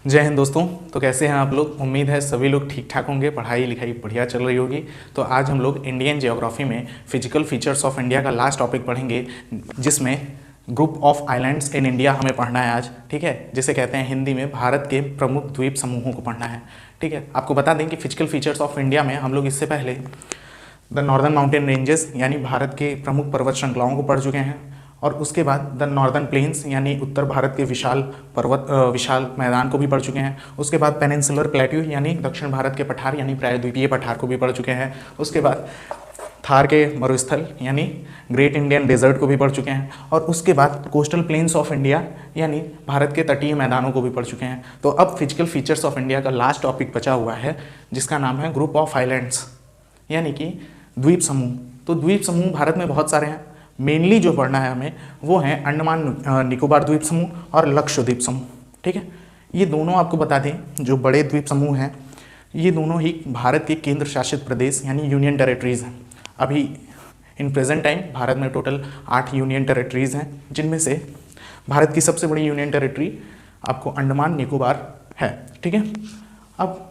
जय हिंद दोस्तों। तो कैसे हैं आप लोग? उम्मीद है सभी लोग ठीक ठाक होंगे, पढ़ाई लिखाई बढ़िया चल रही होगी। तो आज हम लोग इंडियन ज्योग्राफी में फिजिकल फीचर्स ऑफ इंडिया का लास्ट टॉपिक पढ़ेंगे, जिसमें group of islands in India हमें पढ़ना है आज। ठीक है, जिसे कहते हैं हिंदी में भारत के प्रमुख द्वीप समूहों को पढ़ना है। ठीक है, आपको बता दें कि फिजिकल फीचर्स ऑफ इंडिया में हम लोग इससे पहले द नॉर्दर्न माउंटेन रेंजेस यानी भारत के प्रमुख पर्वत श्रृंखलाओं को पढ़ चुके हैं, और उसके बाद द नॉर्दर्न प्लेन्स यानी उत्तर भारत के विशाल मैदान को भी पढ़ चुके हैं। उसके बाद पेनिनसुलर प्लेट्यू यानी दक्षिण भारत के पठार यानी प्रायद्वीपीय पठार को भी पढ़ चुके हैं। उसके बाद थार के मरुस्थल यानी ग्रेट इंडियन डेजर्ट को भी पढ़ चुके हैं, और उसके बाद कोस्टल प्लेन्स ऑफ इंडिया यानी भारत के तटीय मैदानों को भी पढ़ चुके हैं। तो अब फिजिकल फीचर्स ऑफ इंडिया का लास्ट टॉपिक बचा हुआ है, जिसका नाम है ग्रुप ऑफ आइलैंड्स यानी कि द्वीप समूह। तो द्वीप समूह भारत में बहुत सारे हैं, मेनली जो पढ़ना है हमें वो है अंडमान निकोबार द्वीप समूह और लक्षद्वीप समूह। ठीक है, ये दोनों आपको बता दें जो बड़े द्वीप समूह हैं, ये दोनों ही भारत के केंद्र शासित प्रदेश यानी यूनियन टेरेटरीज़ हैं। अभी इन प्रेजेंट टाइम भारत में टोटल 8 यूनियन टेरेटरीज़ हैं, जिनमें से भारत की सबसे बड़ी यूनियन टेरेटरी आपको अंडमान निकोबार है। ठीक है, अब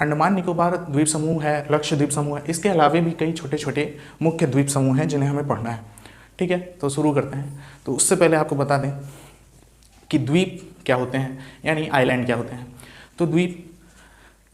अंडमान निकोबार द्वीप समूह है, लक्षद्वीप समूह है, इसके अलावा भी कई छोटे छोटे मुख्य द्वीप समूह हैं जिन्हें हमें पढ़ना है। ठीक है, तो शुरू करते हैं। तो उससे पहले आपको बता दें कि द्वीप क्या होते हैं यानी आइलैंड क्या होते हैं। तो द्वीप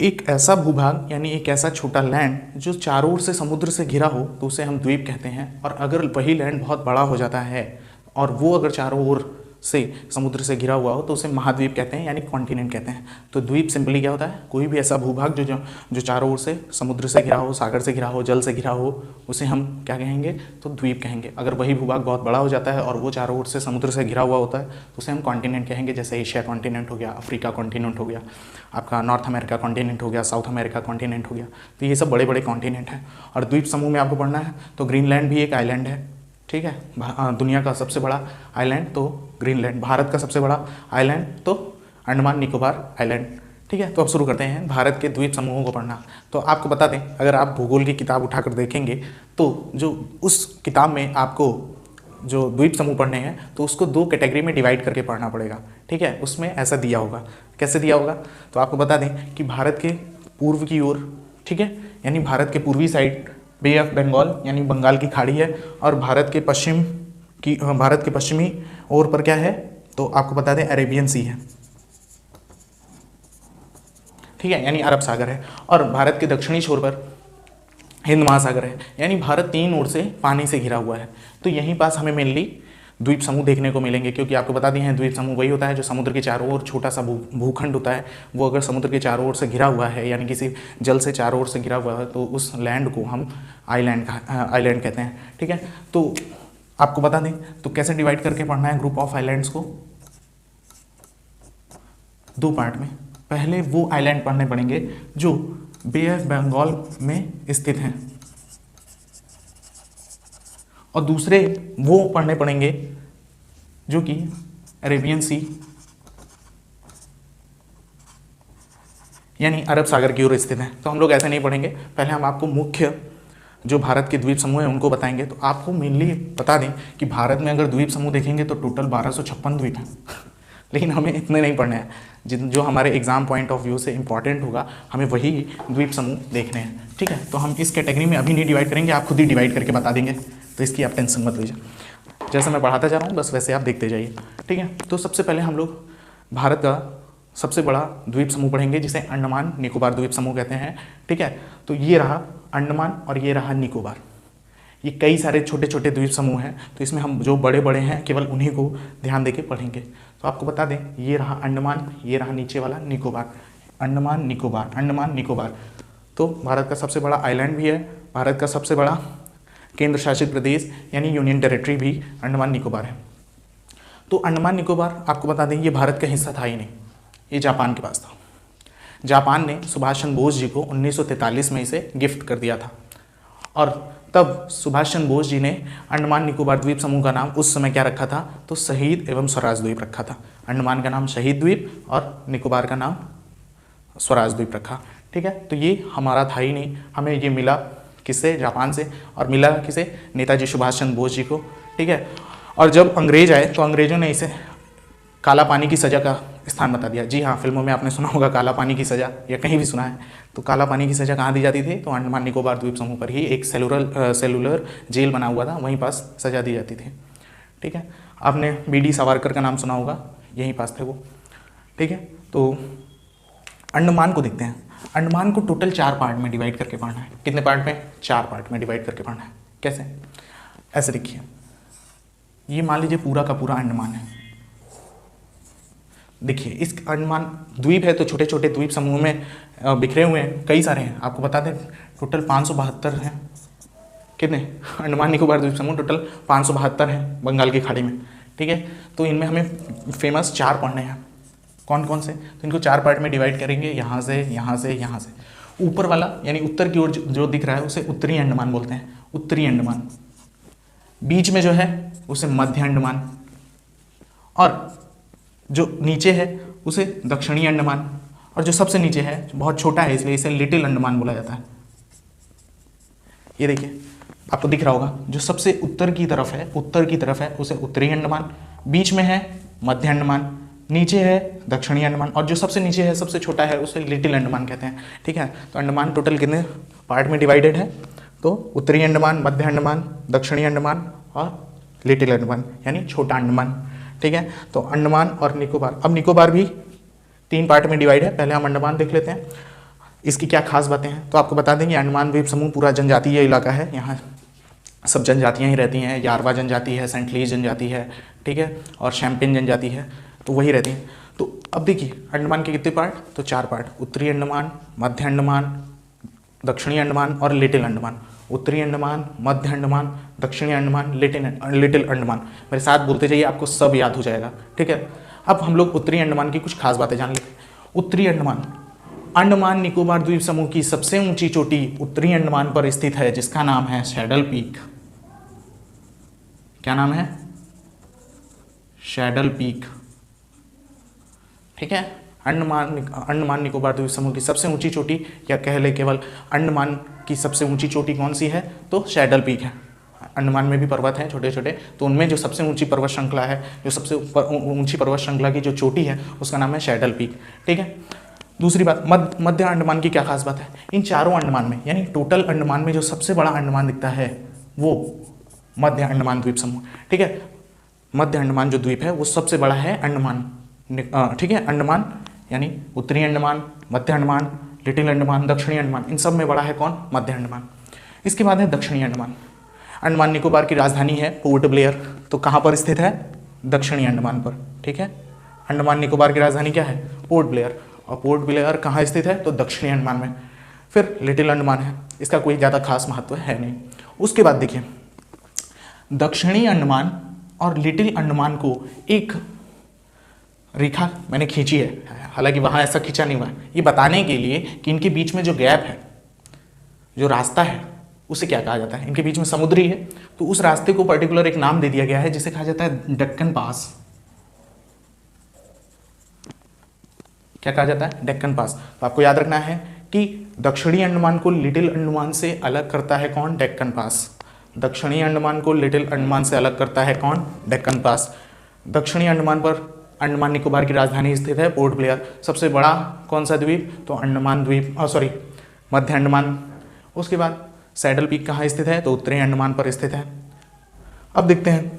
एक ऐसा भूभाग यानी एक ऐसा छोटा लैंड जो चारों ओर से समुद्र से घिरा हो तो उसे हम द्वीप कहते हैं। और अगर वही लैंड बहुत बड़ा हो जाता है और वो अगर चारों ओर से समुद्र से घिरा हुआ हो तो उसे महाद्वीप कहते हैं यानी कॉन्टिनेंट कहते हैं। तो द्वीप सिंपली क्या होता है? कोई भी ऐसा भूभाग जो चारों ओर से समुद्र से घिरा हो, सागर से घिरा हो, जल से घिरा हो, उसे हम क्या कहेंगे? तो द्वीप कहेंगे। अगर वही भूभाग बहुत बड़ा हो जाता है और वो चारों ओर से समुद्र से घिरा हुआ होता है तो उसे हम कॉन्टिनेंट कहेंगे। जैसे एशिया कॉन्टिनेंट हो गया, अफ्रीका कॉन्टिनेंट हो गया, आपका नॉर्थ अमेरिका कॉन्टिनेंट हो गया, साउथ अमेरिका कॉन्टिनेंट हो गया। तो ये सब बड़े बड़े कॉन्टिनेंट हैं। और द्वीप समूह में आपको पढ़ना है तो ग्रीनलैंड भी एक आइलैंड है। ठीक है, दुनिया का सबसे बड़ा आइलैंड तो ग्रीनलैंड, भारत का सबसे बड़ा आइलैंड तो अंडमान निकोबार आइलैंड। ठीक है, तो अब शुरू करते हैं भारत के द्वीप समूहों को पढ़ना। तो आपको बता दें, अगर आप भूगोल की किताब उठाकर देखेंगे तो जो उस किताब में आपको जो द्वीप समूह पढ़ने हैं तो उसको 2 कैटेगरी में डिवाइड करके पढ़ना पड़ेगा। ठीक है, उसमें ऐसा दिया होगा। कैसे दिया होगा? तो आपको बता दें कि भारत के पूर्व की ओर, ठीक है, यानी भारत के पूर्वी साइड बे ऑफ बंगाल यानी बंगाल की खाड़ी है, और भारत के पश्चिमी ओर पर क्या है? तो आपको बता दें अरेबियन सी है। ठीक है, यानी अरब सागर है। और भारत के दक्षिणी छोर पर हिंद महासागर है, यानी भारत 3 ओर से पानी से घिरा हुआ है। तो यहीं पास हमें मेनली द्वीप समूह देखने को मिलेंगे, क्योंकि आपको बता दिए हैं द्वीप समूह वही होता है जो समुद्र के चारों ओर छोटा सा भूखंड होता है। वो अगर समुद्र के चारों ओर से घिरा हुआ है यानी किसी जल से चारों ओर से घिरा हुआ है तो उस लैंड को हम आइलैंड कहते हैं। ठीक है, तो आपको बता दें तो कैसे डिवाइड करके पढ़ना है ग्रुप ऑफ आइलैंड्स को? 2 पार्ट में। पहले वो आइलैंड पढ़ने पड़ेंगे जो बे ऑफ बंगाल में स्थित हैं, और दूसरे वो पढ़ने पड़ेंगे जो कि अरेबियन सी यानी अरब सागर की ओर स्थित हैं। तो हम लोग ऐसे नहीं पढ़ेंगे, पहले हम आपको मुख्य जो भारत के द्वीप समूह हैं उनको बताएंगे। तो आपको मेनली बता दें कि भारत में अगर द्वीप समूह देखेंगे तो टोटल 1256 द्वीप हैं लेकिन हमें इतने नहीं पढ़ने हैं। जो हमारे एग्जाम पॉइंट ऑफ व्यू से इंपॉर्टेंट होगा हमें वही द्वीप समूह देखने हैं। ठीक है, तो हम इस कैटेगरी में अभी नहीं डिवाइड करेंगे, आप खुद ही डिवाइड करके बता देंगे, तो इसकी आप टेंशन मत लीजिए। जैसे मैं पढ़ाता जा रहा हूँ बस वैसे आप देखते जाइए। ठीक है, तो सबसे पहले हम लोग भारत का सबसे बड़ा द्वीप समूह पढ़ेंगे जिसे अंडमान निकोबार द्वीप समूह कहते हैं। ठीक है, तो ये रहा अंडमान और ये रहा निकोबार। ये कई सारे छोटे छोटे द्वीप समूह हैं, तो इसमें हम जो बड़े बड़े हैं केवल उन्हीं को ध्यान देके पढ़ेंगे। तो आपको बता दें ये रहा अंडमान, ये रहा नीचे वाला निकोबार। अंडमान निकोबार, अंडमान निकोबार तो भारत का सबसे बड़ा आइलैंड भी है, भारत का सबसे बड़ा केंद्र शासित प्रदेश यानी यूनियन टेरेटरी भी अंडमान निकोबार है। तो अंडमान निकोबार आपको बता दें ये भारत का हिस्सा था ही नहीं, ये जापान के पास था। जापान ने सुभाष चंद्र बोस जी को 1943 में इसे गिफ्ट कर दिया था, और तब सुभाष चंद्र बोस जी ने अंडमान निकोबार द्वीप समूह का नाम उस समय क्या रखा था? तो शहीद एवं स्वराज द्वीप रखा था। अंडमान का नाम शहीद द्वीप और निकोबार का नाम स्वराज द्वीप रखा। ठीक है, तो ये हमारा था ही नहीं, हमें ये मिला किससे? जापान से। और मिला किसे? नेताजी सुभाष चंद्र बोस जी को। ठीक है, और जब अंग्रेज आए तो अंग्रेजों ने इसे काला पानी की सज़ा का स्थान बता दिया। जी हाँ, फिल्मों में आपने सुना होगा काला पानी की सज़ा, या कहीं भी सुना है। तो काला पानी की सज़ा कहाँ दी जाती थी? तो अंडमान निकोबार द्वीप समूह पर ही एक सेलुलर जेल बना हुआ था, वहीं पास सज़ा दी जाती थी। ठीक है, आपने BD सावरकर का नाम सुना होगा, यहीं पास थे वो। ठीक है, तो अंडमान को देखते हैं। अंडमान को टोटल 4 पार्ट में डिवाइड करके पढ़ना है। कितने पार्ट में? 4 पार्ट में डिवाइड करके पढ़ना है। कैसे? ऐसे देखिए, ये मान लीजिए पूरा का पूरा अंडमान है। देखिए, इस अंडमान द्वीप है तो छोटे छोटे द्वीप समूह में बिखरे हुए हैं, कई सारे हैं। आपको बता दें टोटल 572 हैं। कितने? अंडमान निकोबार द्वीप समूह टोटल 572 हैं बंगाल की खाड़ी में। ठीक है, तो इनमें हमें फेमस 4 पढ़ने हैं। कौन कौन से? तो इनको 4 पार्ट में डिवाइड करेंगे, यहाँ से, यहाँ से, यहाँ से। ऊपर वाला यानी उत्तर की ओर जो दिख रहा है उसे उत्तरी अंडमान बोलते हैं, उत्तरी अंडमान। बीच में जो है उसे मध्य अंडमान, और जो नीचे है उसे दक्षिणी अंडमान, और जो सबसे नीचे है बहुत छोटा है इसलिए इसे लिटिल अंडमान बोला जाता है। ये देखिए, आपको दिख रहा होगा, जो सबसे उत्तर की तरफ है उसे उत्तरी अंडमान, बीच में है मध्य अंडमान, नीचे है दक्षिणी अंडमान, और जो सबसे नीचे है सबसे छोटा है उसे लिटिल अंडमान कहते हैं। ठीक है, तो अंडमान टोटल कितने पार्ट में डिवाइडेड है? तो उत्तरी अंडमान, मध्य अंडमान, दक्षिणी अंडमान और लिटिल अंडमान यानी छोटा अंडमान। ठीक है, तो अंडमान और निकोबार। अब निकोबार भी 3 पार्ट में डिवाइड है। पहले हम अंडमान देख लेते हैं, इसकी क्या खास बातें हैं। तो आपको बता दें कि अंडमान द्वीप समूह पूरा जनजातीय इलाका है। यहाँ सब जनजातियाँ ही रहती हैं। यारवा जनजाति है, सेंटलीज जनजाति है, ठीक है, और शैम्पेन जनजाति है, तो वही रहती हैं। तो अब देखिए, अंडमान के कितने पार्ट? तो 4 पार्ट, उत्तरी अंडमान, मध्य अंडमान, दक्षिणी अंडमान और लिटिल अंडमान। उत्तरी अंडमान, मध्य अंडमान, दक्षिणी अंडमान, लिटिल अंडमान। मेरे साथ बोलते जाइए, आपको सब याद हो जाएगा। ठीक है, अब हम लोग उत्तरी अंडमान की कुछ खास बातें जान लेते हैं। उत्तरी अंडमान, अंडमान निकोबार द्वीप समूह की सबसे ऊंची चोटी उत्तरी अंडमान पर स्थित है, जिसका नाम है सैडल पीक। क्या नाम है? Saddle peak. ठीक है, अंडमान निकोबार द्वीप समूह की सबसे ऊंची चोटी, या कह ले केवल अंडमान की सबसे ऊंची चोटी कौन सी है? तो सैडल पीक है। अंडमान में भी पर्वत हैं छोटे छोटे, तो उनमें जो सबसे ऊंची पर्वत श्रृंखला है, जो सबसे ऊंची पर्वत श्रृंखला की जो चोटी है उसका नाम है सैडल पीक। ठीक है, दूसरी बात, मध्य अंडमान की क्या खास बात है? इन चारों अंडमान में यानी टोटल अंडमान में जो सबसे बड़ा अंडमान दिखता है वो मध्य अंडमान द्वीप समूह। ठीक है, मध्य अंडमान जो द्वीप है वो सबसे बड़ा है अंडमान। ठीक है, अंडमान यानी उत्तरी अंडमान, मध्य अंडमान, लिटिल अंडमान, दक्षिणी अंडमान, इन सब में बड़ा है कौन? मध्य अंडमान। इसके बाद है दक्षिणी अंडमान। अंडमान निकोबार की राजधानी है पोर्ट ब्लेयर। तो कहाँ पर स्थित है? दक्षिणी अंडमान पर। ठीक है, अंडमान निकोबार की राजधानी क्या है? Port Blair. और पोर्ट ब्लेयर कहाँ स्थित है? तो दक्षिणी अंडमान में। फिर लिटिल अंडमान है, इसका कोई ज़्यादा खास महत्व है नहीं। उसके बाद देखिए, दक्षिणी अंडमान और लिटिल अंडमान को एक रेखा मैंने खींची है, हालांकि वहाँ ऐसा खींचा नहीं हुआ है, ये बताने के लिए कि इनके बीच में जो गैप है, जो रास्ता है, उसे क्या कहा जाता है? इनके बीच में समुद्री है, तो उस रास्ते को पर्टिकुलर एक नाम दे दिया गया है जिसे कहा जाता है डेक्कन पास। क्या कहा जाता है? डेक्कन पास। तो आपको याद रखना है कि दक्षिणी अंडमान को लिटिल अंडमान से अलग करता है कौन? डेक्कन पास। दक्षिणी अंडमान को लिटिल अंडमान से अलग करता है कौन? डेक्कन पास। दक्षिणी अंडमान पर अंडमान निकोबार की राजधानी स्थित है पोर्ट ब्लेयर। सबसे बड़ा कौन सा द्वीप? तो अंडमान द्वीप, मध्य अंडमान। उसके बाद सैडल पीक कहाँ स्थित है? तो उत्तरी अंडमान पर स्थित है। अब देखते हैं,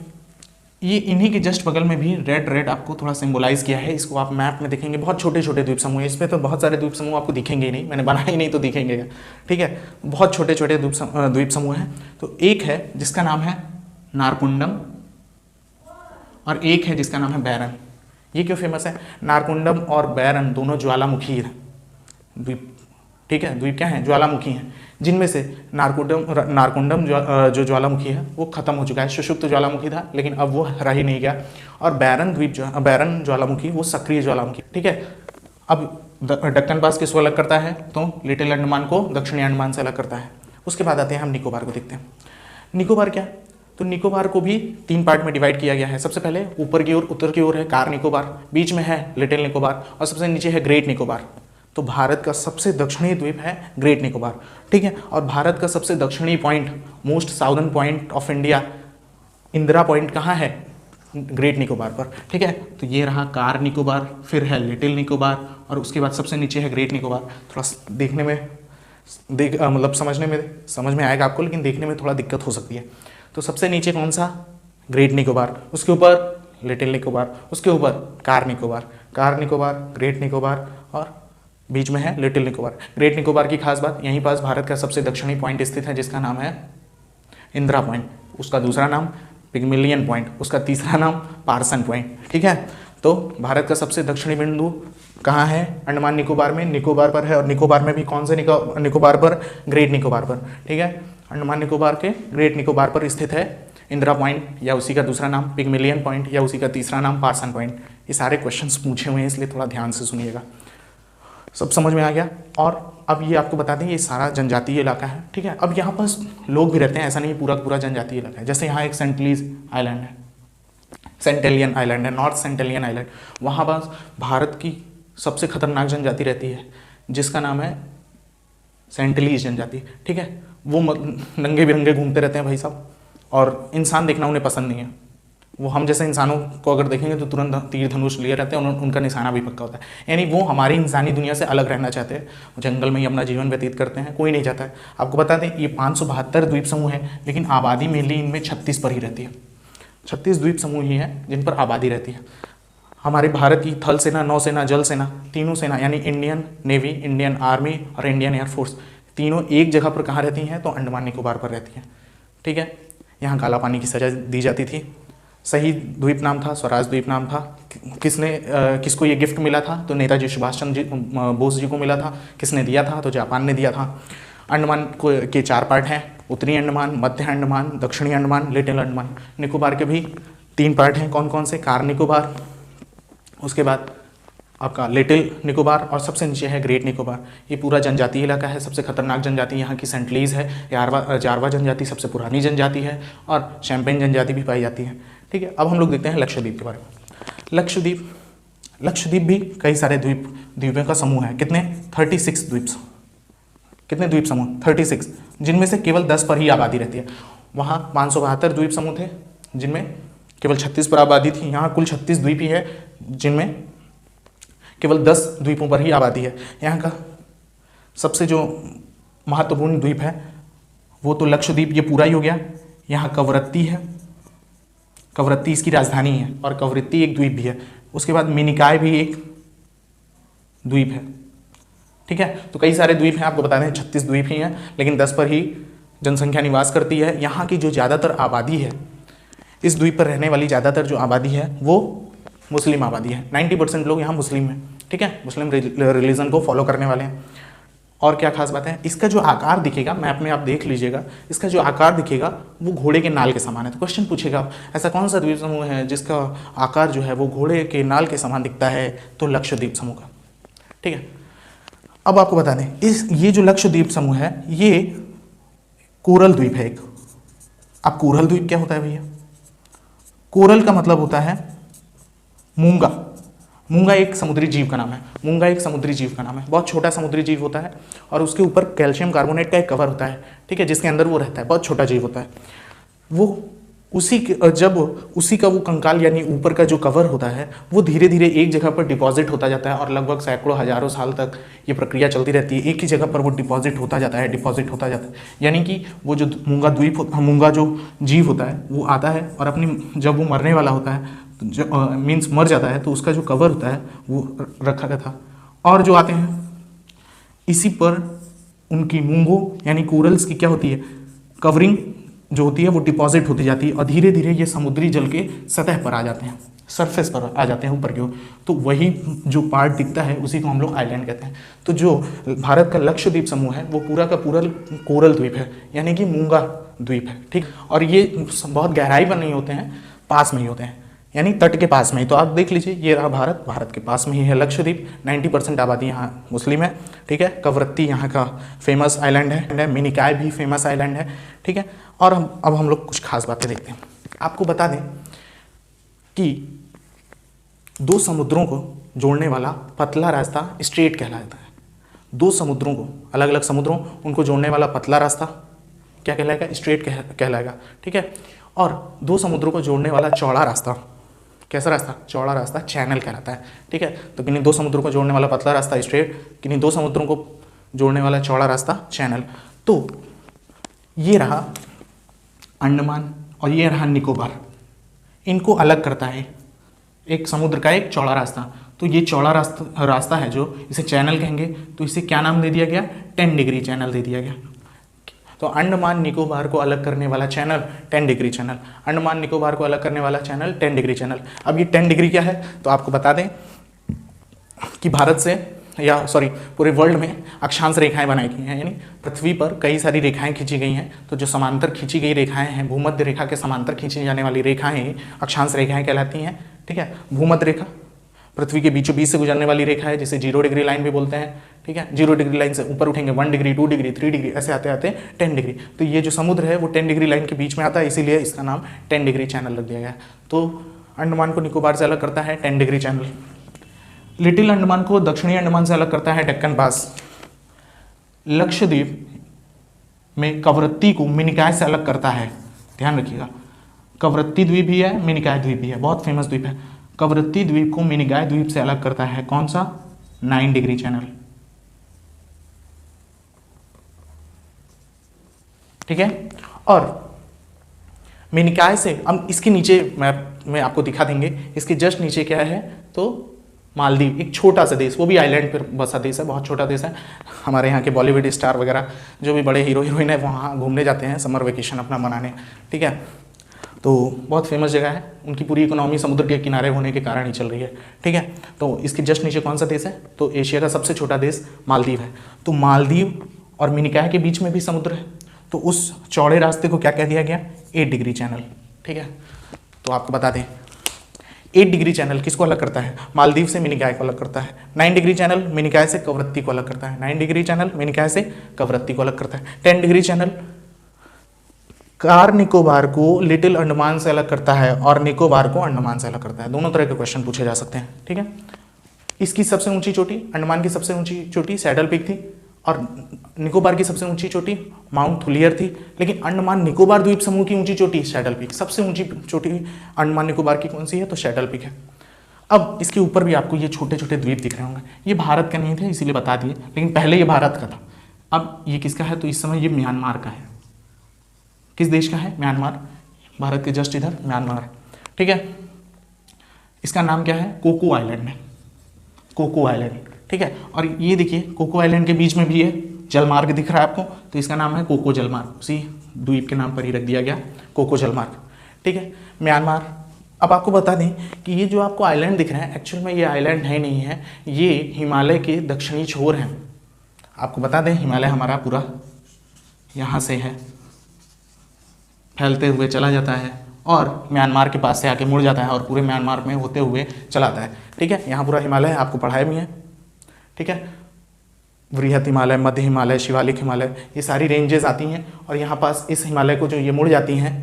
ये इन्हीं के जस्ट बगल में भी रेड आपको थोड़ा सिंबलाइज किया है। इसको आप मैप में देखेंगे, बहुत छोटे छोटे द्वीप समूह है। इसमें तो बहुत सारे द्वीप समूह आपको दिखेंगे ही नहीं, मैंने बनाया ही नहीं तो दिखेंगे। ठीक है, बहुत छोटे छोटे द्वीप समूह हैं। तो एक है जिसका नाम है नारकुंडम और एक है जिसका नाम है बैरन। ये क्यों फेमस है? नारकुंडम और बैरन दोनों ज्वालामुखी हैं द्वीप। ठीक है, द्वीप क्या है? ज्वालामुखी हैं, जिनमें से नारकुंडम जो ज्वालामुखी है वो खत्म हो चुका है। सुषुप्त ज्वालामुखी था लेकिन अब वो रह ही नहीं गया। और बैरन ज्वालामुखी वो सक्रिय ज्वालामुखी। ठीक है, अब डेक्कन पास किसको अलग करता है? तो लिटिल अंडमान को दक्षिणी अंडमान से अलग करता है। उसके बाद आते हैं हम निकोबार को देखते हैं। निकोबार क्या? तो निकोबार को भी 3 पार्ट में डिवाइड किया गया है। सबसे पहले ऊपर की ओर, उत्तर की ओर है कार निकोबार, बीच में है लिटिल निकोबार और सबसे नीचे है ग्रेट निकोबार। तो भारत का सबसे दक्षिणी द्वीप है ग्रेट निकोबार। ठीक है, और भारत का सबसे दक्षिणी point, most southern point of India Indira point कहाँ है? ग्रेट निकोबार पर, ठीक है। तो ये रहा कार निकोबार, फिर है लिटिल निकोबार, और उसके बाद सबसे नीचे है ग्रेट निकोबार। थोड़ा देखने में मतलब समझ में आएगा आपको, लेकिन देखने में थोड़ा दिक्कत हो सकती है। तो सबसे नीचे कौन सा? ग्रेट निकोबार, उसके ऊपर लिटिल निकोबार, उसके ऊपर कार निकोबार, ग्रेट निकोबार, और बीच में है लिटिल निकोबार। ग्रेट निकोबार की खास बात, यहीं पास भारत का सबसे दक्षिणी पॉइंट स्थित है, जिसका नाम है इंदिरा पॉइंट। उसका दूसरा नाम पिग्मिलियन पॉइंट, उसका तीसरा नाम पार्सन पॉइंट, ठीक है। तो भारत का सबसे दक्षिणी बिंदु कहाँ है? अंडमान निकोबार में, निकोबार पर है, और निकोबार में भी कौन से निकोबार पर? ग्रेट निकोबार पर, ठीक है। अंडमान निकोबार के ग्रेट निकोबार पर स्थित है इंदिरा पॉइंट, या उसी का दूसरा नाम पिग्मिलियन पॉइंट, या उसी का तीसरा नाम पार्सन पॉइंट। ये सारे क्वेश्चंस पूछे हुए हैं, इसलिए थोड़ा ध्यान से सुनिएगा। सब समझ में आ गया। और अब ये आपको बता दें, ये सारा जनजातीय इलाका है, ठीक है। अब यहाँ पास लोग भी रहते हैं, ऐसा नहीं पूरा पूरा जनजातीय इलाका है। जैसे यहाँ एक सेंटलीज आइलैंड है, सेंटेलियन आइलैंड है, नॉर्थ सेंटेलियन आइलैंड। वहाँ पास भारत की सबसे खतरनाक जनजाति रहती है, जिसका नाम है सेंटलीज जनजाति, ठीक है। वो नंगे बिरंगे घूमते रहते हैं भाई साहब, और इंसान देखना उन्हें पसंद नहीं है। वो हम जैसे इंसानों को अगर देखेंगे तो तुरंत तीर धनुष लिए रहते हैं, उनका निशाना भी पक्का होता है। यानी वो हमारी इंसानी दुनिया से अलग रहना चाहते हैं, जंगल में ही अपना जीवन व्यतीत करते हैं, कोई नहीं चाहता है। आपको बता दें, ये 572 द्वीप समूह है, लेकिन आबादी मेनली इनमें 36 पर ही रहती है। 36 द्वीप समूह ही हैं जिन पर आबादी रहती है। हमारे भारत की थल सेना, नौसेना, जल सेना, तीनों सेना यानी इंडियन नेवी, इंडियन आर्मी और इंडियन एयरफोर्स, तीनों एक जगह पर कहाँ रहती हैं? तो अंडमान निकोबार पर रहती हैं, ठीक है। यहाँ काला पानी की सजा दी जाती थी। सही द्वीप नाम था स्वराज द्वीप नाम था। किसको ये गिफ्ट मिला था? तो नेताजी सुभाष चंद्र बोस जी को मिला था। किसने दिया था? तो जापान ने दिया था। अंडमान के 4 पार्ट हैं, उत्तरी अंडमान, मध्य अंडमान, दक्षिणी अंडमान, लिटिल अंडमान। निकोबार के भी 3 पार्ट हैं, कौन कौन से? कार निकोबार, उसके बाद आपका लिटिल निकोबार, और सबसे नीचे है ग्रेट निकोबार। ये पूरा जनजातीय इलाका है। सबसे खतरनाक जनजाति यहाँ की सेंटलीज है। जारवा जनजाति सबसे पुरानी जनजाति है, और शैम्पेन जनजाति भी पाई जाती है, ठीक है। अब हम लोग देखते हैं लक्षद्वीप के बारे में। लक्षद्वीप भी कई सारे द्वीपों का समूह है। कितने? 36 द्वीप। कितने द्वीप समूह? 36, जिनमें से केवल 10 पर ही आबादी रहती है। वहाँ 572 द्वीप समूह थे, जिनमें केवल 36 पर आबादी थी। यहाँ कुल 36 द्वीप ही है, जिनमें केवल 10 द्वीपों पर ही आबादी है। यहाँ का सबसे जो महत्वपूर्ण द्वीप है वो तो लक्षद्वीप, ये पूरा ही हो गया। यहाँ कवरत्ती है, कवरत्ती इसकी राजधानी है, और कवरत्ती एक द्वीप भी है। उसके बाद मिनिकॉय भी एक द्वीप है, ठीक है। तो कई सारे द्वीप हैं, आपको बता दें 36 द्वीप ही हैं, लेकिन 10 पर ही जनसंख्या निवास करती है। यहाँ की जो ज़्यादातर आबादी है, इस द्वीप पर रहने वाली ज़्यादातर जो आबादी है वो मुस्लिम आबादी है। 90% लोग यहाँ मुस्लिम हैं, ठीक है, मुस्लिम रिलीजन को फॉलो करने वाले हैं। और क्या खास बात है, इसका जो आकार दिखेगा, मैप में आप देख लीजिएगा, इसका जो आकार दिखेगा वो घोड़े के नाल के समान है। तो क्वेश्चन पूछेगा, ऐसा कौन सा द्वीप समूह है जिसका आकार जो है वो घोड़े के नाल के समान दिखता है? तो लक्षद्वीप समूह का, ठीक है। अब आपको बता दें, ये जो लक्षद्वीप समूह है ये कोरल द्वीप है एक। अब कोरल द्वीप क्या होता है भैया? कोरल का मतलब होता है मूंगा। मूंगा एक समुद्री जीव का नाम है। मूंगा एक समुद्री जीव का नाम है, बहुत छोटा समुद्री जीव होता है, और उसके ऊपर कैल्शियम कार्बोनेट का एक कवर होता है, ठीक है, जिसके अंदर वो रहता है। बहुत छोटा जीव होता है वो। जब उसी का वो कंकाल यानी ऊपर का जो कवर होता है वो धीरे धीरे एक जगह पर डिपॉजिट होता जाता है, और लगभग सैकड़ों हजारों साल तक ये प्रक्रिया चलती रहती है। एक ही जगह पर वो डिपॉजिट होता जाता है। यानी कि वो जो मूंगा जो जीव होता है वो आता है, और अपनी जब वो मरने वाला होता है, मीन्स मर जाता है, तो उसका जो कवर होता है वो रखा गया था। और जो आते हैं इसी पर उनकी मूंगों यानी कोरल्स की क्या होती है? कवरिंग जो होती है वो डिपॉजिट होती जाती है, और धीरे धीरे ये समुद्री जल के सतह पर आ जाते हैं, सरफेस पर आ जाते हैं, ऊपर की ओर। तो वही जो पार्ट दिखता है उसी को हम लोग आइलैंड कहते हैं। तो जो भारत का लक्षद्वीप समूह है वो पूरा का पूरा कोरल द्वीप है, यानी कि मूंगा द्वीप है, ठीक। और ये बहुत गहराई पर नहीं होते हैं, पास में ही होते हैं, यानी तट के पास में ही। तो आप देख लीजिए, ये रहा भारत के पास में ही है लक्षद्वीप। 90% आबादी यहाँ मुस्लिम है, ठीक है। कवरत्ती यहाँ का फेमस आइलैंड है, मिनिकॉय भी फेमस आइलैंड है, ठीक है। और अब हम लोग कुछ खास बातें देखते हैं। आपको बता दें कि 2 समुद्रों को जोड़ने वाला पतला रास्ता स्ट्रेट कहलाता है। 2 समुद्रों को, अलग अलग समुद्रों, उनको जोड़ने वाला पतला रास्ता क्या कहलाएगा? स्ट्रेट कहलाएगा, ठीक है। और दो समुद्रों को जोड़ने वाला चौड़ा रास्ता, कैसा रास्ता? चौड़ा रास्ता चैनल कहलाता है। ठीक है, तो किन्हीं दो समुद्रों को जोड़ने वाला पतला रास्ता स्ट्रेट, किन्हीं दो समुद्रों को जोड़ने वाला चौड़ा रास्ता चैनल। तो ये रहा अंडमान और ये रहा निकोबार, इनको अलग करता है एक समुद्र का एक चौड़ा रास्ता। तो ये चौड़ा रास्ता है जो इसे चैनल कहेंगे, तो इसे क्या नाम दे दिया गया? 10 डिग्री चैनल दे दिया गया। तो अंडमान निकोबार को अलग करने वाला channel 10 degree channel, Andaman Nicobar को अलग करने वाला चैनल 10 डिग्री चैनल। अब ये 10 डिग्री क्या है? तो आपको बता दें कि भारत से या सॉरी पूरे वर्ल्ड में अक्षांश रेखाएं बनाई गई हैं, यानी पृथ्वी पर कई सारी रेखाएं खींची गई हैं। तो जो समांतर खींची गई रेखाएं हैं, भूमध्य रेखा के समांतर खींची जाने वाली रेखाएं अक्षांश रेखाएं कहलाती हैं। ठीक है, भूमध्य रेखा पृथ्वी के बीचों बीच से गुजरने वाली रेखा है, जिसे 0 डिग्री लाइन भी बोलते हैं। ठीक है, 0 डिग्री लाइन से ऊपर उठेंगे 1 डिग्री, 2 डिग्री, 3 डिग्री, ऐसे आते आते 10 डिग्री। तो ये जो समुद्र है वो 10 डिग्री लाइन के बीच में आता है, इसीलिए इसका नाम 10 डिग्री चैनल रख दिया गया। तो अंडमान को निकोबार से अलग करता है 10 डिग्री चैनल। लिटिल अंडमान को दक्षिणी अंडमान से अलग करता है डेक्कन पास। लक्षद्वीप में कवरत्ती को मिनिकॉय से अलग करता है, ध्यान रखिएगा। कवरत्ती द्वीप भी है, मिनिकॉय द्वीप भी है, बहुत फेमस द्वीप है। कवरत्ती द्वीप को मिनिकॉय द्वीप से अलग करता है कौन सा? 9 डिग्री चैनल। ठीक है, और मिनिकॉय से अब इसके नीचे मैप में आपको दिखा देंगे, इसके जस्ट नीचे क्या है? तो मालदीव, एक छोटा सा देश, वो भी आइलैंड पर बसा देश है, बहुत छोटा देश है। हमारे यहाँ के बॉलीवुड स्टार वगैरह जो भी बड़े हीरो हीरोइन है वहाँ घूमने जाते हैं समर वेकेशन अपना मनाने। ठीक है, तो बहुत फेमस जगह है, उनकी पूरी इकोनॉमी समुद्र के किनारे होने के कारण ही चल रही है। ठीक है, तो इसके जस्ट नीचे कौन सा देश है? तो एशिया का सबसे छोटा देश मालदीव है। तो मालदीव और मिनिकॉय के बीच में भी समुद्र है, तो उस चौड़े रास्ते को क्या कह दिया गया? 8 डिग्री चैनल। ठीक है, तो आपको बता दें 8 डिग्री चैनल किसको अलग करता है? मालदीव से मिनिकॉय को अलग करता है। 9 डिग्री चैनल मिनिकॉय से कवरत्ती को अलग करता है। 9 डिग्री चैनल मिनिकॉय से कवरत्ती को अलग करता है। 10 डिग्री चैनल कार निकोबार को लिटिल अंडमान से अलग करता है और निकोबार को अंडमान से अलग करता है। दोनों तरह के क्वेश्चन पूछे जा सकते हैं। ठीक है, इसकी सबसे ऊंची चोटी, अंडमान की सबसे ऊंची चोटी सैडल पीक थी और निकोबार की सबसे ऊंची चोटी माउंट थुलियर थी। लेकिन अंडमान निकोबार द्वीप समूह की ऊंची चोटी सैडल पीक, सबसे ऊंची चोटी अंडमान निकोबार की कौन सी है? तो सैडल पीक है। अब इसके ऊपर भी आपको ये छोटे छोटे द्वीप दिख रहे होंगे, ये भारत के नहीं थे इसीलिए बता दिए, लेकिन पहले ये भारत का था। अब ये किसका है? तो इस समय ये म्यांमार का है। किस देश का है? म्यांमार, भारत के जस्ट इधर म्यांमार। ठीक है, इसका नाम क्या है? कोको आइलैंड है, कोको आइलैंड। ठीक है, और ये देखिए कोको आइलैंड के बीच में भी है जलमार्ग दिख रहा है आपको, तो इसका नाम है कोको जलमार्ग, उसी द्वीप के नाम पर ही रख दिया गया कोको जलमार्ग। ठीक है, म्यांमार। अब आपको बता दें कि ये जो आपको आइलैंड दिख रहे हैं एक्चुअल में ये आइलैंड है नहीं है, ये हिमालय के दक्षिणी छोर हैं। आपको बता दें हिमालय हमारा पूरा यहाँ से है, फैलते हुए चला जाता है और म्यांमार के पास से आके मुड़ जाता है और पूरे म्यांमार में होते हुए चला आता है। ठीक है, यहाँ पूरा हिमालय है, आपको पढ़ाया भी है। ठीक है, वृहत हिमालय, मध्य हिमालय, शिवालिक हिमालय, ये सारी रेंजेस आती हैं और यहाँ पास इस हिमालय को जो ये मुड़ जाती हैं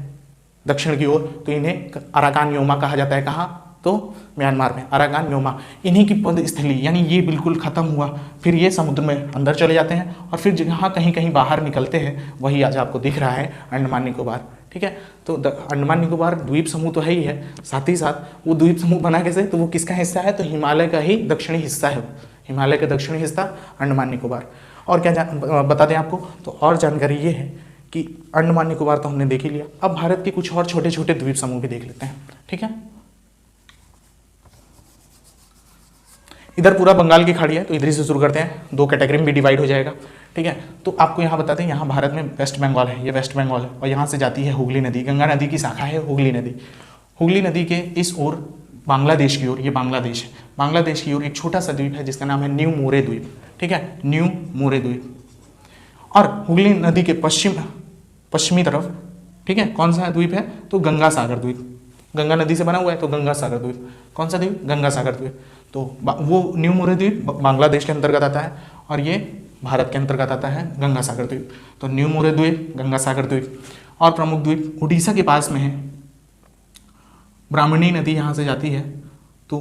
दक्षिण की ओर, तो इन्हें अराकान योमा कहा जाता है। कहाँ? तो म्यांमार में अराकान योमा। इन्हीं की पद स्थली, यानी ये बिल्कुल ख़त्म हुआ, फिर ये समुद्र में अंदर चले जाते हैं और फिर जहाँ कहीं कहीं बाहर निकलते हैं वही आज आपको दिख रहा है अंडमान निकोबार। ठीक है, तो अंडमान निकोबार द्वीप समूह तो है ही है, साथ ही साथ वो द्वीप समूह बना कैसे? तो वो किसका हिस्सा है? तो हिमालय का ही दक्षिणी हिस्सा है, हिमालय का दक्षिणी हिस्सा अंडमान निकोबार। और क्या बता दें आपको, तो और जानकारी ये है कि अंडमान निकोबार तो हमने देख ही लिया, अब भारत के कुछ और छोटे छोटे द्वीप समूह भी देख लेते हैं। ठीक है, इधर पूरा बंगाल की खाड़ी है, तो इधर से शुरू करते हैं, दो कैटेगरी में भी डिवाइड हो जाएगा। ठीक है, तो आपको यहाँ बताते हैं, यहाँ भारत में वेस्ट बंगाल है, ये वेस्ट बंगाल है और यहाँ से जाती है हुगली नदी, गंगा नदी की शाखा है हुगली नदी। हुगली नदी के इस ओर बांग्लादेश की ओर, ये बांग्लादेश है, बांग्लादेश की ओर एक छोटा सा द्वीप है जिसका नाम है न्यू मोरे द्वीप। ठीक है, न्यू मोरे द्वीप। और हुगली नदी के पश्चिमी तरफ, ठीक है, कौन सा द्वीप है? तो गंगा सागर द्वीप, गंगा नदी से बना हुआ है तो गंगा सागर द्वीप। कौन सा द्वीप? गंगा सागर द्वीप। तो वो न्यू मोरे द्वीप बांग्लादेश के अंतर्गत आता है और ये भारत के अंतर्गत आता है गंगा सागर द्वीप। तो न्यू मोरे द्वीप, गंगा सागर द्वीप। और प्रमुख द्वीप उड़ीसा के पास में है, ब्राह्मणी नदी यहाँ से जाती है तो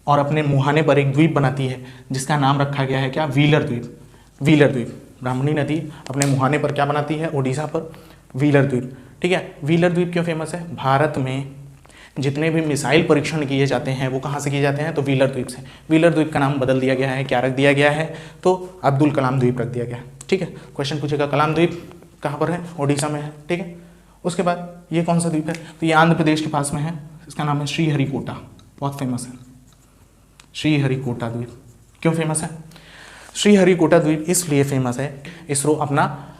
और अपने मुहाने पर एक द्वीप बनाती है जिसका नाम रखा गया है क्या? व्हीलर द्वीप। व्हीलर द्वीप, ब्राह्मणी नदी अपने मुहाने पर क्या बनाती है? उड़ीसा पर व्हीलर द्वीप। ठीक है। व्हीलर द्वीप क्यों फेमस है? भारत में जितने भी मिसाइल परीक्षण किए जाते हैं वो कहाँ से किए जाते हैं? तो व्हीलर द्वीप से। व्हीलर द्वीप का नाम बदल दिया गया है, क्या रख दिया गया है? तो अब्दुल कलाम द्वीप रख दिया गया है। ठीक है, क्वेश्चन पूछेगा कलाम द्वीप कहाँ पर है? ओडिशा में है। ठीक है, उसके बाद ये कौन सा द्वीप है? तो ये आंध्र प्रदेश के पास में है, इसका नाम है श्रीहरिकोटा, बहुत फेमस है श्रीहरिकोटा द्वीप। क्यों फेमस है श्रीहरिकोटा द्वीप? इसलिए फेमस है, इसरो अपना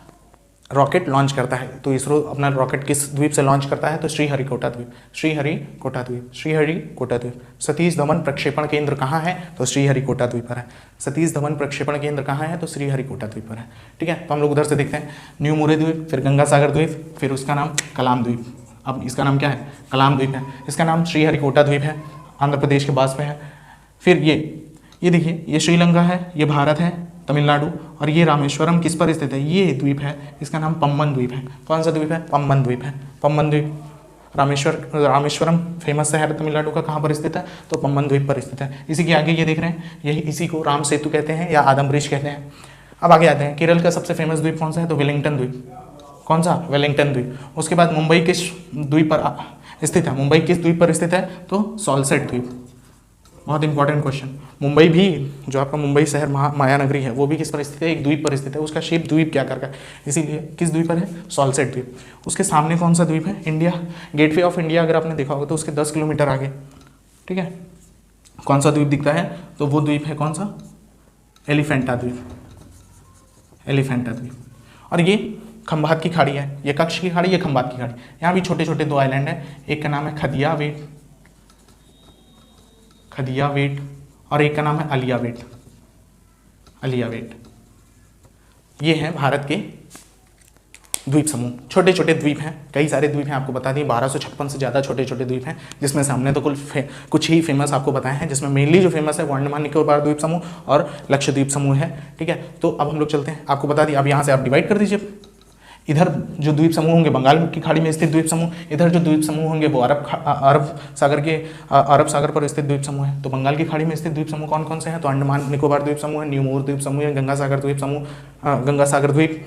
रॉकेट लॉन्च करता है। तो इसरो अपना रॉकेट किस द्वीप से लॉन्च करता है? तो श्रीहरिकोटा द्वीप, श्रीहरिकोटा द्वीप, श्रीहरिकोटा द्वीप। सतीश धवन प्रक्षेपण केंद्र कहाँ है? तो श्रीहरिकोटा द्वीप पर है। सतीश धवन प्रक्षेपण केंद्र कहाँ है? तो श्रीहरिकोटा द्वीप पर है। ठीक है, तो हम लोग उधर से देखते हैं, न्यू मोरे द्वीप, फिर गंगा सागर द्वीप, फिर उसका नाम कलाम द्वीप। अब इसका नाम क्या है? कलाम द्वीप है। इसका नाम श्रीहरिकोटा द्वीप है, आंध्र प्रदेश के पास में है। फिर ये देखिए, ये श्रीलंका है, ये भारत है, तमिलनाडु, और ये रामेश्वरम किस पर स्थित है? ये द्वीप है, इसका नाम पम्बन द्वीप है। कौन सा द्वीप है? पम्बन द्वीप है। पम्बन द्वीप, रामेश्वरम फेमस शहर तमिलनाडु का, कहाँ पर स्थित है? तो पम्बन द्वीप पर स्थित है। इसी के आगे ये देख रहे हैं, यही इसी को राम सेतु कहते हैं या आदम ब्रिज कहते हैं। अब आगे आते हैं, केरल का सबसे फेमस द्वीप कौन सा है? तो वेलिंगटन द्वीप। कौन सा? वेलिंगटन द्वीप। उसके बाद मुंबई किस द्वीप पर स्थित है? मुंबई किस द्वीप पर स्थित है? तो सॉल्सेट द्वीप। बहुत इंपॉर्टेंट क्वेश्चन। मुंबई भी, जो आपका मुंबई शहर माया नगरी है, वो भी किस पर स्थित है? एक द्वीप पर स्थित है। उसका शेप द्वीप क्या करके, इसीलिए किस द्वीप पर है? सॉल्सेट द्वीप। उसके सामने कौन सा द्वीप है? इंडिया गेटवे ऑफ इंडिया, अगर आपने देखा होगा तो उसके 10 किलोमीटर आगे, ठीक है, कौन सा द्वीप दिखता है? तो वो द्वीप है कौन सा? एलिफेंटा द्वीप, एलिफेंटा द्वीप। और ये खंबात की खाड़ी है, ये कच्छ की खाड़ी, ये खंबात की खाड़ी। यहाँ भी छोटे छोटे 2 आइलैंड है, एक का नाम है खदियावेट, खदियावेट, और एक का नाम है अलियावेट, अलियावेट। ये हैं भारत के द्वीप समूह, छोटे छोटे द्वीप हैं, कई सारे द्वीप हैं, आपको बता दिए 1256 से ज़्यादा छोटे छोटे द्वीप हैं, जिसमें से हमने तो कुछ ही फेमस आपको बताए हैं, जिसमें मेनली जो फेमस है वो अंडमान निकोबार द्वीप समूह और लक्षद्वीप समूह है। ठीक है, तो अब हम लोग चलते हैं, आपको बता दिए। अब यहाँ से आप डिवाइड कर दीजिए, इधर जो द्वीप समूह होंगे बंगाल की खाड़ी में स्थित द्वीप समूह, इधर जो द्वीप समूह होंगे वो अरब सागर पर स्थित द्वीप समूह है। तो बंगाल की खाड़ी में स्थित द्वीप समूह कौन कौन से हैं? तो अंडमान निकोबार द्वीप समूह है, न्यू मोर द्वीप समूह है, गंगा सागर द्वीप समूह, गंगा सागर द्वीप,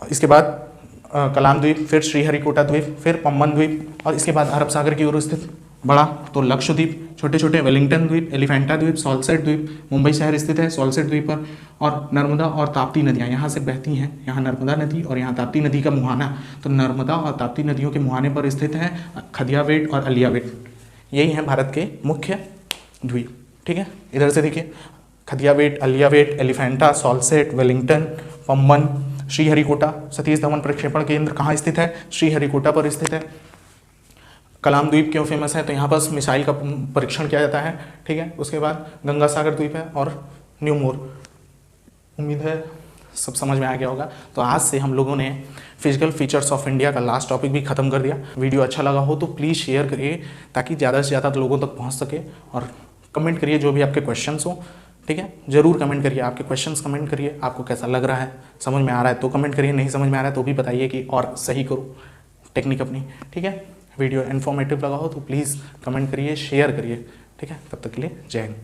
इसके बाद कलाम द्वीप, फिर श्रीहरिकोटा द्वीप, फिर पम्बन द्वीप, और इसके बाद अरब सागर की ओर स्थित बड़ा तो लक्षद्वीप, छोटे छोटे वेलिंगटन द्वीप, एलिफेंटा द्वीप, सॉल्सेट द्वीप। मुंबई शहर स्थित है सॉल्सेट द्वीप पर, और नर्मदा और ताप्ती नदियाँ यहाँ से बहती हैं, यहाँ नर्मदा नदी और यहाँ ताप्ती नदी का मुहाना, तो नर्मदा और ताप्ती नदियों के मुहाने पर स्थित है खदियावेट और अलियावेट। यही हैं भारत के मुख्य द्वीप। ठीक है, इधर से देखिए, खदियावेट, अलियावेट, एलिफेंटा, सॉल्सेट, वेलिंगटन, पम्बन, श्रीहरिकोटा। सतीश धवन प्रक्षेपण केंद्र कहाँ स्थित है? श्रीहरिकोटा पर स्थित है। कलाम द्वीप क्यों फेमस है? तो यहाँ पर मिसाइल का परीक्षण किया जाता है। ठीक है, उसके बाद गंगा सागर द्वीप है और न्यू मोर। उम्मीद है सब समझ में आ गया होगा। तो आज से हम लोगों ने फिजिकल फीचर्स ऑफ इंडिया का लास्ट टॉपिक भी खत्म कर दिया। वीडियो अच्छा लगा हो तो प्लीज़ शेयर करिए, ताकि ज़्यादा से ज़्यादा लोगों तक पहुँच सके, और कमेंट करिए जो भी आपके क्वेश्चंस हो। ठीक है, ज़रूर कमेंट करिए, आपके क्वेश्चंस कमेंट करिए, आपको कैसा लग रहा है, समझ में आ रहा है तो कमेंट करिए, नहीं समझ में आ रहा है तो भी बताइए कि और सही करो टेक्निक अपनी। ठीक है, वीडियो इन्फॉर्मेटिव लगा हो तो प्लीज़ कमेंट करिए, शेयर करिए। ठीक है, तब तक के लिए जय हिंद।